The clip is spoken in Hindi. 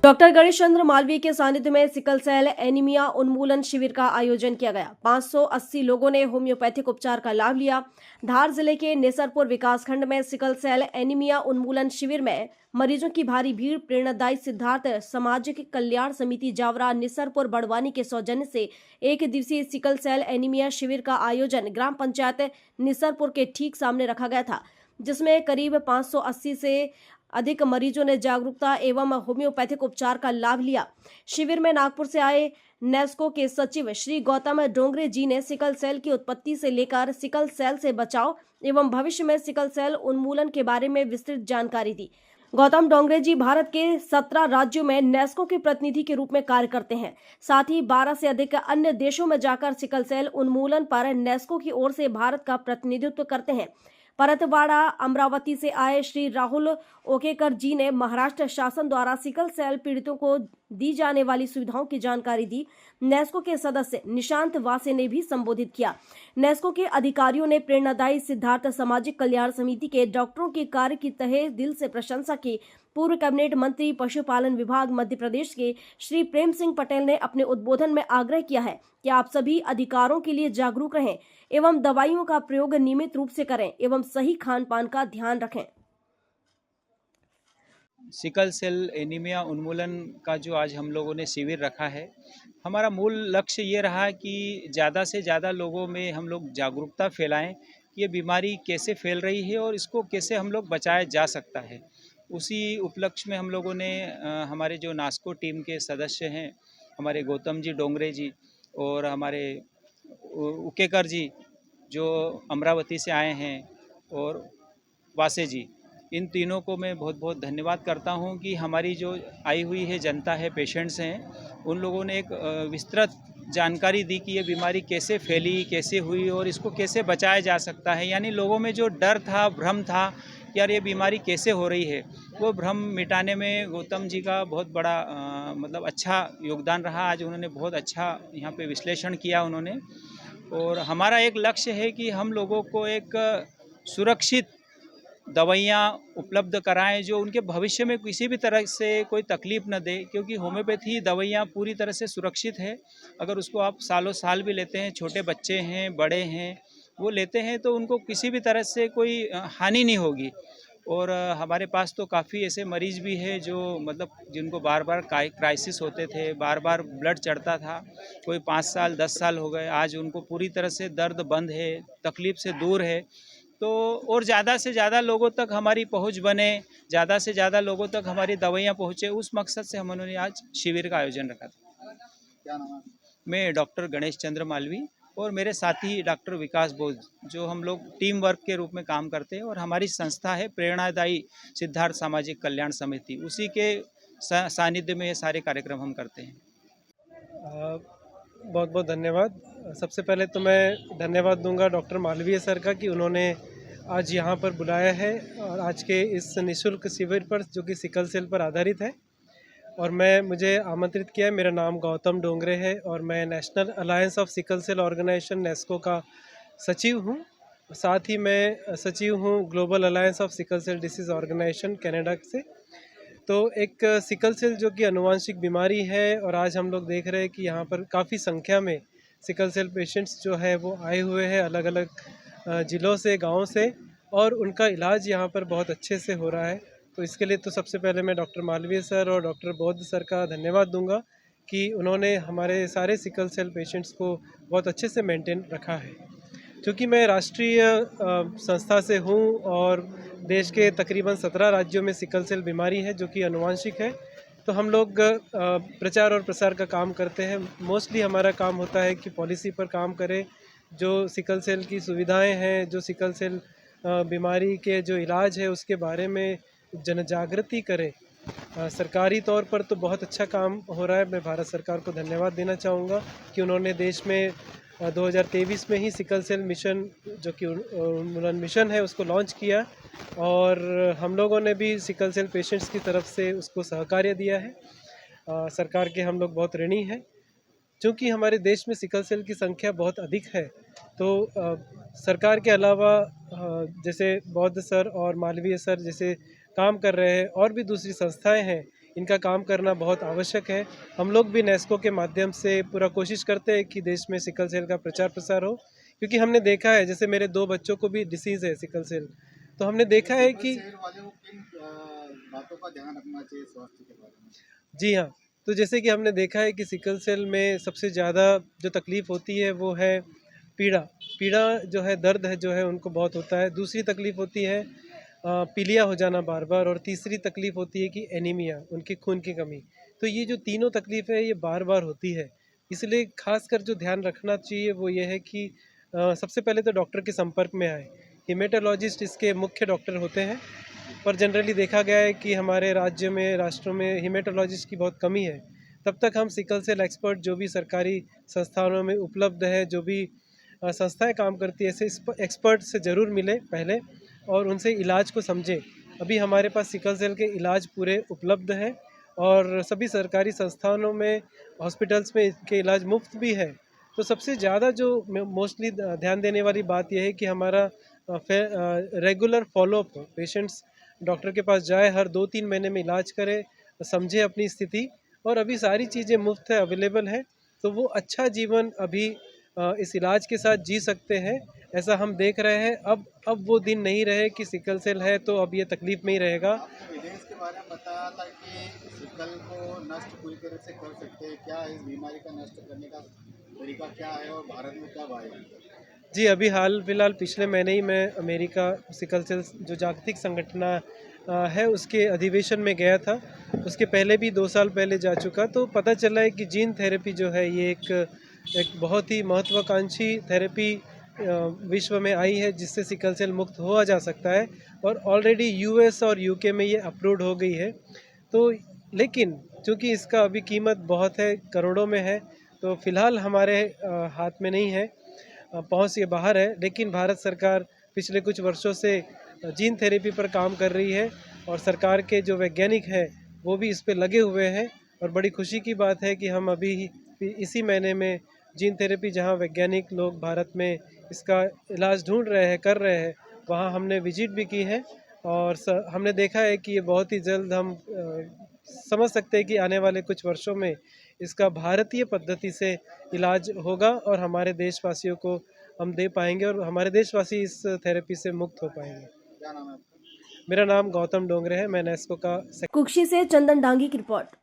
डॉक्टर गणेश चंद्र मालवीय के सानिध्य में सिकल सेल एनीमिया उन्मूलन शिविर का आयोजन किया गया। 580 लोगों ने होम्योपैथिक उपचार का लाभ लिया। धार जिले के नेसरपुर विकासखंड में सिकल सेल एनीमिया उन्मूलन शिविर में मरीजों की भारी भीड़। प्रेरणादायी सिद्धार्थ सामाजिक कल्याण समिति जावरा निसरपुर बड़वानी के सौजन्य से एक दिवसीय सिकल सेल एनीमिया शिविर का आयोजन ग्राम पंचायत निसरपुर के ठीक सामने रखा गया था, जिसमें करीब 580 से अधिक मरीजों ने जागरूकता एवं होम्योपैथिक उपचार का लाभ लिया। शिविर में नागपुर से आए नेस्को के सचिव श्री गौतम डोंगरे जी ने सिकल सेल की उत्पत्ति से लेकर सिकल सेल से बचाव एवं भविष्य में सिकल सेल उन्मूलन के बारे में विस्तृत जानकारी दी। गौतम डोंगरे जी भारत के 17 राज्यों में नेस्को के प्रतिनिधि के रूप में कार्य करते हैं। साथ ही 12 से अधिक अन्य देशों में जाकर सिकल सेल उन्मूलन पर नेस्को की ओर से भारत का प्रतिनिधित्व करते हैं। परतवाड़ा अमरावती से आए श्री राहुल ओकेकर जी ने महाराष्ट्र शासन द्वारा सिकल सेल पीड़ितों को दी जाने वाली सुविधाओं की जानकारी दी। नेस्को के सदस्य निशांत वासे ने भी संबोधित किया। नेस्को के अधिकारियों ने प्रेरणादायी सिद्धार्थ सामाजिक कल्याण समिति के डॉक्टरों के कार्य की तहे दिल से प्रशंसा की। पूर्व कैबिनेट मंत्री पशुपालन विभाग मध्य प्रदेश के श्री प्रेम सिंह पटेल ने अपने उद्बोधन में आग्रह किया है कि आप सभी अधिकारों के लिए जागरूक रहें एवं दवाइयों का प्रयोग नियमित रूप से करें एवं सही खान पान का ध्यान रखें। सिकल सेल एनीमिया उन्मूलन का जो आज हम लोगों ने शिविर रखा है, हमारा मूल लक्ष्य ये रहा कि ज़्यादा से ज़्यादा लोगों में हम लोग जागरूकता फैलाएं कि ये बीमारी कैसे फैल रही है और इसको कैसे हम लोग बचाया जा सकता है। उसी उपलक्ष्य में हम लोगों ने हमारे जो नास्को टीम के सदस्य हैं, हमारे गौतम जी डोंगरे जी और हमारे उकेकर जी जो अमरावती से आए हैं और वासे जी, इन तीनों को मैं बहुत बहुत धन्यवाद करता हूं कि हमारी जो आई हुई है जनता है, पेशेंट्स हैं, उन लोगों ने एक विस्तृत जानकारी दी कि ये बीमारी कैसे फैली, कैसे हुई और इसको कैसे बचाया जा सकता है। यानी लोगों में जो डर था, भ्रम था कि यार ये बीमारी कैसे हो रही है, वो भ्रम मिटाने में गौतम जी का बहुत बड़ा मतलब अच्छा योगदान रहा। आज उन्होंने बहुत अच्छा यहाँ पे विश्लेषण किया उन्होंने, और हमारा एक लक्ष्य है कि हम लोगों को एक सुरक्षित दवाइयाँ उपलब्ध कराएं जो उनके भविष्य में किसी भी तरह से कोई तकलीफ़ न दे, क्योंकि होम्योपैथी दवाइयाँ पूरी तरह से सुरक्षित है। अगर उसको आप सालों साल भी लेते हैं, छोटे बच्चे हैं, बड़े हैं, वो लेते हैं तो उनको किसी भी तरह से कोई हानि नहीं होगी। और हमारे पास तो काफ़ी ऐसे मरीज़ भी हैं जो मतलब जिनको बार बार क्राइसिस होते थे, बार बार ब्लड चढ़ता था, कोई 5 साल 10 साल हो गए, आज उनको पूरी तरह से दर्द बंद है, तकलीफ़ से दूर है। तो और ज़्यादा से ज़्यादा लोगों तक हमारी पहुंच बने, ज़्यादा से ज़्यादा लोगों तक हमारी दवाइयाँ पहुँचे, उस मकसद से हम उन्होंने आज शिविर का आयोजन रखा था। क्या नाम है? मैं डॉक्टर गणेश चंद्र मालवी और मेरे साथी डॉक्टर विकास बोस, जो हम लोग टीम वर्क के रूप में काम करते हैं, और हमारी संस्था है प्रेरणादायी सिद्धार्थ सामाजिक कल्याण समिति, उसी के सानिध्य में ये सारे कार्यक्रम हम करते हैं। बहुत बहुत धन्यवाद। सबसे पहले तो मैं धन्यवाद दूंगा डॉक्टर मालवीय सर का कि उन्होंने आज यहाँ पर बुलाया है और आज के इस निःशुल्क शिविर पर जो कि सिकल सेल पर आधारित है, और मुझे आमंत्रित किया है। मेरा नाम गौतम डोंगरे है और मैं national alliance of sickle cell organization NESCO का सचिव हूँ। साथ ही मैं सचिव हूँ global alliance of sickle cell disease organization Canada से। तो एक सिकल सेल जो कि अनुवांशिक बीमारी है, और आज हम लोग देख रहे हैं कि यहाँ पर काफ़ी संख्या में सिकल सेल पेशेंट्स जो है वो आए हुए हैं अलग अलग ज़िलों से, गाँव से, और उनका इलाज यहाँ पर बहुत अच्छे से हो रहा है। तो इसके लिए तो सबसे पहले मैं डॉक्टर मालवीय सर और डॉक्टर बौद्ध सर का धन्यवाद दूंगा कि उन्होंने हमारे सारे सिकल सेल पेशेंट्स को बहुत अच्छे से मेंटेन रखा है। क्योंकि मैं राष्ट्रीय संस्था से हूँ और देश के तकरीबन 17 राज्यों में सिकल सेल बीमारी है जो कि अनुवांशिक है, तो हम लोग प्रचार और प्रसार का काम करते हैं। मोस्टली हमारा काम होता है कि पॉलिसी पर काम करें, जो सिकल सेल की सुविधाएं हैं, जो सिकल सेल बीमारी के जो इलाज है उसके बारे में जन जागृति करें। सरकारी तौर पर तो बहुत अच्छा काम हो रहा है। मैं भारत सरकार को धन्यवाद देना चाहूँगा कि उन्होंने देश में 2023 में ही सिकल सेल मिशन जो कि उन्मूलन मिशन है उसको लॉन्च किया, और हम लोगों ने भी सिकल सेल पेशेंट्स की तरफ से उसको सहकार्य दिया है। सरकार के हम लोग बहुत ऋणी हैं। चूँकि हमारे देश में सिकल सेल की संख्या बहुत अधिक है, तो सरकार के अलावा जैसे बौद्ध सर और मालवीय सर जैसे काम कर रहे हैं और भी दूसरी संस्थाएं हैं, इनका काम करना बहुत आवश्यक है। हम लोग भी नेस्को के माध्यम से पूरा कोशिश करते हैं कि देश में सिकल सेल का प्रचार प्रसार हो, क्योंकि हमने देखा है, जैसे मेरे 2 बच्चों को भी डिसीज़ है सिकल सेल, तो हमने देखा है कि शहर वाले को किन बातों का ध्यान रखना चाहिए स्वास्थ्य के बारे में? जी हाँ, तो जैसे कि हमने देखा है कि सिकल सेल में सबसे ज़्यादा जो तकलीफ़ होती है वो है पीड़ा। पीड़ा जो है, दर्द है जो है उनको बहुत होता है। दूसरी तकलीफ़ होती है पीलिया हो जाना बार-बार, और तीसरी तकलीफ़ होती है कि एनीमिया, उनकी खून की कमी। तो ये जो तीनों तकलीफ़ है ये बार-बार होती है। इसलिए ख़ासकर जो ध्यान रखना चाहिए वो ये है कि सबसे पहले तो डॉक्टर के संपर्क में आएँ। हेमेटोलॉजिस्ट इसके मुख्य डॉक्टर होते हैं, पर जनरली देखा गया है कि हमारे राज्य में, राष्ट्रों में हेमेटोलॉजिस्ट की बहुत कमी है। तब तक हम सिकल सेल एक्सपर्ट जो भी सरकारी संस्थानों में उपलब्ध है, जो भी संस्थाएं काम करती है, ऐसे एक्सपर्ट से ज़रूर मिलें पहले और उनसे इलाज को समझें। अभी हमारे पास सिकल सेल के इलाज पूरे उपलब्ध हैं और सभी सरकारी संस्थानों में, हॉस्पिटल्स में इसके इलाज मुफ्त भी है। तो सबसे ज़्यादा जो मोस्टली ध्यान देने वाली बात यह है कि हमारा रेगुलर फॉलोअप हो। पेशेंट्स डॉक्टर के पास जाए, हर 2-3 महीने में इलाज करे, समझे अपनी स्थिति, और अभी सारी चीज़ें मुफ्त है, अवेलेबल है, तो वो अच्छा जीवन अभी इस इलाज के साथ जी सकते हैं, ऐसा हम देख रहे हैं। अब वो दिन नहीं रहे कि सिकल सेल है तो अब ये तकलीफ़ में ही रहेगा। आपने विदेश के बारे में बताया था कि सिकल को नष्ट पूरी तरह से कर सकते हैं। क्या इस बीमारी का नष्ट करने का तरीका क्या है और भारत में कब आएगा? जी, अभी हाल फिलहाल पिछले महीने ही मैं अमेरिका सिकल सेल जो जागतिक संगठन है उसके अधिवेशन में गया था। उसके पहले भी 2 साल पहले जा चुका, तो पता चला है कि जीन थेरेपी जो है ये एक बहुत ही महत्वाकांक्षी थेरेपी विश्व में आई है, जिससे सिकल सेल मुक्त हुआ जा सकता है, और ऑलरेडी यूएस और यूके में ये अप्रूव्ड हो गई है। तो लेकिन चूँकि इसका अभी कीमत बहुत है, करोड़ों में है, तो फ़िलहाल हमारे हाथ में नहीं है, पहुँच से बाहर है। लेकिन भारत सरकार पिछले कुछ वर्षों से जीन थेरेपी पर काम कर रही है, और सरकार के जो वैज्ञानिक हैं वो भी इस पे लगे हुए हैं, और बड़ी खुशी की बात है कि हम अभी इसी महीने में जीन थेरेपी, जहां वैज्ञानिक लोग भारत में इसका इलाज ढूंढ रहे हैं, कर रहे हैं, वहां हमने विजिट भी की है, और हमने देखा है कि ये बहुत ही जल्द हम समझ सकते हैं कि आने वाले कुछ वर्षों में इसका भारतीय पद्धति से इलाज होगा, और हमारे देशवासियों को हम दे पाएंगे, और हमारे देशवासी इस थेरेपी से मुक्त हो पाएंगे। क्या नाम है आपका? मेरा नाम गौतम डोंगरे है, मैं नेस्को का कुक्षी से चंदन डांगी की रिपोर्ट।